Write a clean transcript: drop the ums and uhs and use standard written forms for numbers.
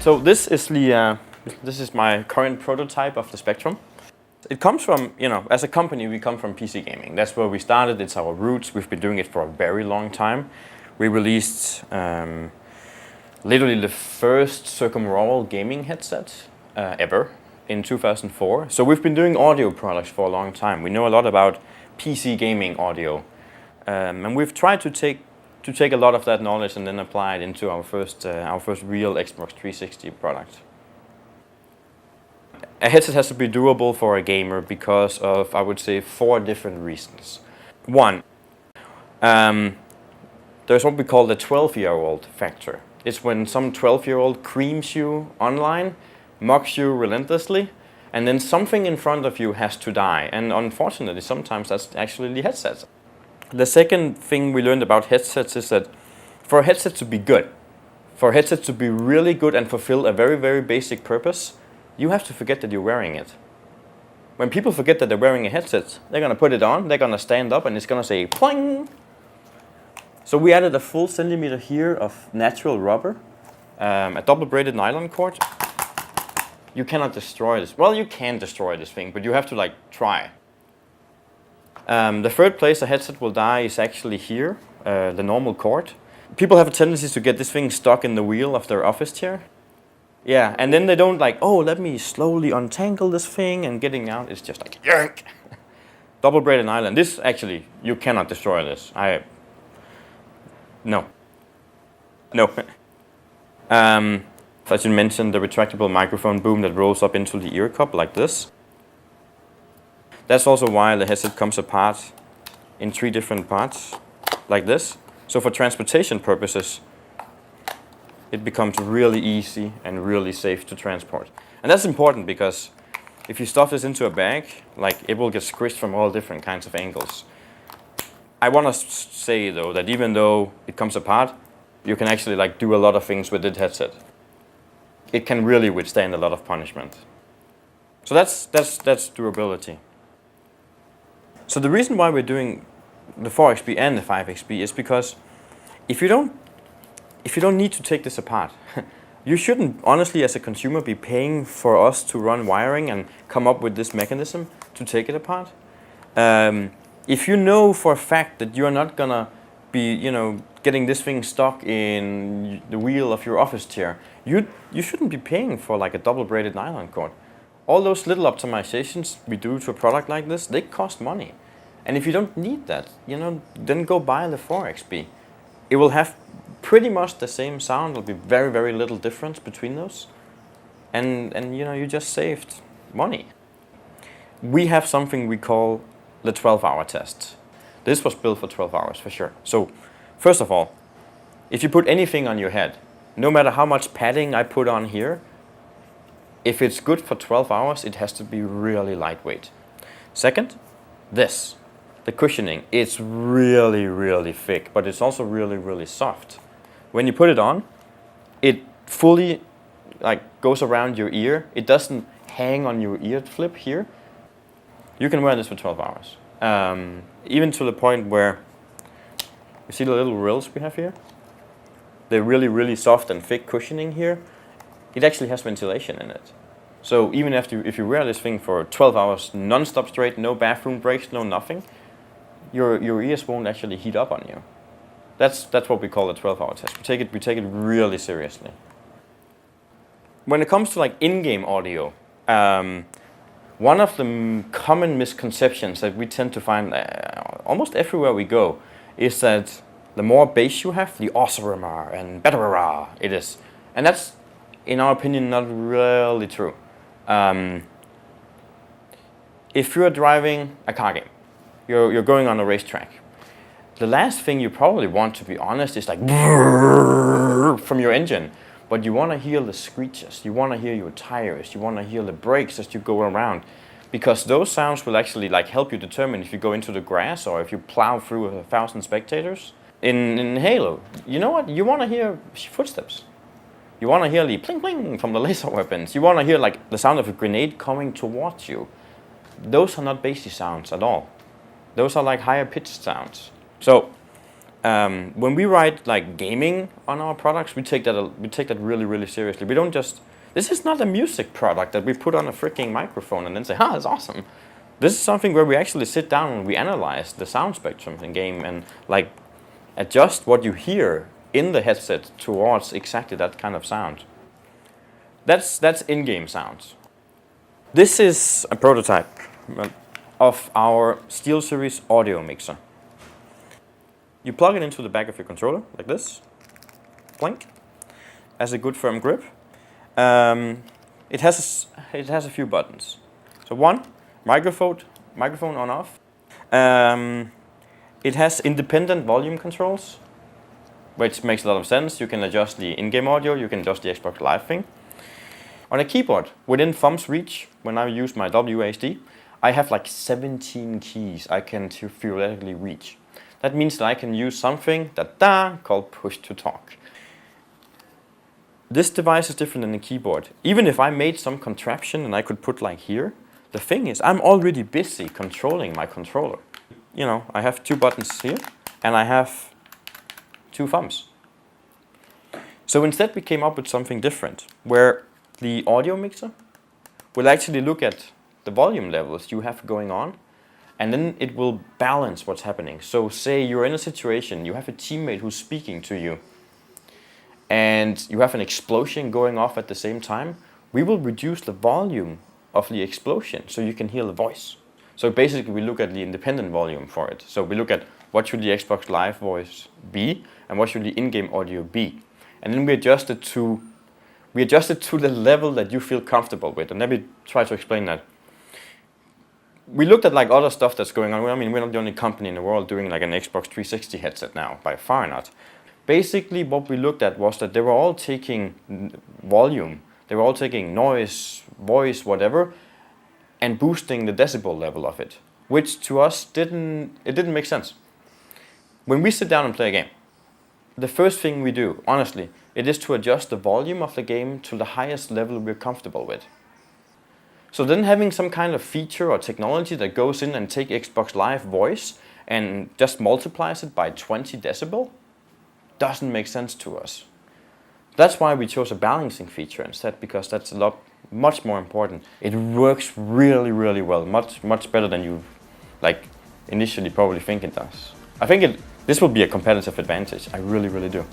So this is my current prototype of the Spectrum. It comes from, as a company, we come from PC gaming. That's where we started. It's our roots. We've been doing it for a very long time. We released literally the first circumaural gaming headset ever in 2004. So we've been doing audio products for a long time. We know a lot about PC gaming audio, and we've tried to take a lot of that knowledge and then apply it into our first real Xbox 360 product. A headset has to be doable for a gamer because of, I would say, 4 different reasons. One, there's what we call the 12-year-old factor. It's when some 12-year-old creams you online, mocks you relentlessly, and then something in front of you has to die. And unfortunately, sometimes that's actually the headsets. The second thing we learned about headsets is that for a headset to be good, for a headset to be really good and fulfill a very, very basic purpose, you have to forget that you're wearing it. When people forget that they're wearing a headset, they're going to put it on, they're going to stand up, and it's going to say pling. So we added a full centimeter here of natural rubber, a double braided nylon cord. You cannot destroy this. Well, you can destroy this thing, but you have to try. The third place a headset will die is actually here, the normal cord. People have a tendency to get this thing stuck in the wheel of their office chair. Yeah, and then they don't let me slowly untangle this thing, and getting out is just yank. Double braided nylon. This actually, you cannot destroy this. No. As you mentioned, the retractable microphone boom that rolls up into the ear cup like this. That's also why the headset comes apart in 3 different parts, like this. So for transportation purposes, it becomes really easy and really safe to transport. And that's important because if you stuff this into a bag, it will get squished from all different kinds of angles. I want to say though that even though it comes apart, you can actually do a lot of things with this headset. It can really withstand a lot of punishment. So that's durability. So the reason why we're doing the 4XP and the 5XP is because if you don't need to take this apart, you shouldn't, honestly, as a consumer, be paying for us to run wiring and come up with this mechanism to take it apart. If you know for a fact that you're not gonna be, getting this thing stuck in the wheel of your office chair, you shouldn't be paying for a double braided nylon cord. All those little optimizations we do to a product like this, they cost money. And if you don't need that, then go buy the 4XP. It will have pretty much the same sound. There'll be very, very little difference between those. And you just saved money. We have something we call the 12-hour test. This was built for 12 hours for sure. So first of all, if you put anything on your head, no matter how much padding I put on here, if it's good for 12 hours, it has to be really lightweight. Second, the cushioning, it's really, really thick, but it's also really, really soft. When you put it on, it fully goes around your ear. It doesn't hang on your ear flip here. You can wear this for 12 hours. Even to the point where, you see the little rills we have here? They're really, really soft and thick cushioning here. It actually has ventilation in it. So even if you wear this thing for 12 hours non-stop straight, no bathroom breaks, no nothing, your ears won't actually heat up on you. That's what we call the 12-hour test. We take it really seriously. When it comes to in-game audio, one of the common misconceptions that we tend to find almost everywhere we go is that the more bass you have, the awesomer and better it is. And that's, in our opinion, not really true. If you're driving a car game, you're going on a racetrack, the last thing you probably want, to be honest, is from your engine. But you want to hear the screeches, you want to hear your tires, you want to hear the brakes as you go around. Because those sounds will actually help you determine if you go into the grass or if you plow through 1,000 spectators. In Halo, you know what? You want to hear footsteps. You want to hear the pling pling from the laser weapons. You want to hear the sound of a grenade coming towards you. Those are not bassy sounds at all. Those are higher pitched sounds. So When we write like gaming on our products, we take that really, really seriously. We don't just, this is not a music product that we put on a freaking microphone and then say, "It's awesome." This is something where we actually sit down and we analyze the sound spectrum in game and like adjust what you hear in the headset towards exactly that kind of sound. That's in-game sounds. This is a prototype of our SteelSeries audio mixer. You plug it into the back of your controller like this, blink, has a good firm grip. It has a few buttons. So one, microphone on off. It has independent volume controls, which makes a lot of sense. You can adjust the in-game audio, you can adjust the Xbox Live thing. On a keyboard, within thumb's reach, when I use my WASD, I have like 17 keys I can theoretically reach. That means that I can use something called push to talk. This device is different than a keyboard. Even if I made some contraption and I could put like here, the thing is I'm already busy controlling my controller. You know, I have 2 buttons here and I have 2 thumbs. So instead we came up with something different, where the audio mixer will actually look at the volume levels you have going on, and then it will balance what's happening. So say you're in a situation, you have a teammate who's speaking to you, and you have an explosion going off at the same time, we will reduce the volume of the explosion so you can hear the voice. So basically we look at the independent volume for it. So we look at what should the Xbox Live voice be and what should the in-game audio be. And then we adjust it to the level that you feel comfortable with. And let me try to explain that. We looked at like other stuff that's going on. I mean, we're not the only company in the world doing like an Xbox 360 headset now, by far not. Basically what we looked at was that they were all taking volume, they were all taking noise, voice, whatever, and boosting the decibel level of it, which to us didn't make sense. When we sit down and play a game, the first thing we do, honestly, it is to adjust the volume of the game to the highest level we're comfortable with. So then having some kind of feature or technology that goes in and take Xbox Live voice and just multiplies it by 20 decibel doesn't make sense to us. That's why we chose a balancing feature instead, because that's much more important. It works really, really well, much better than you like initially probably think it does. I think this will be a competitive advantage. I really, really do.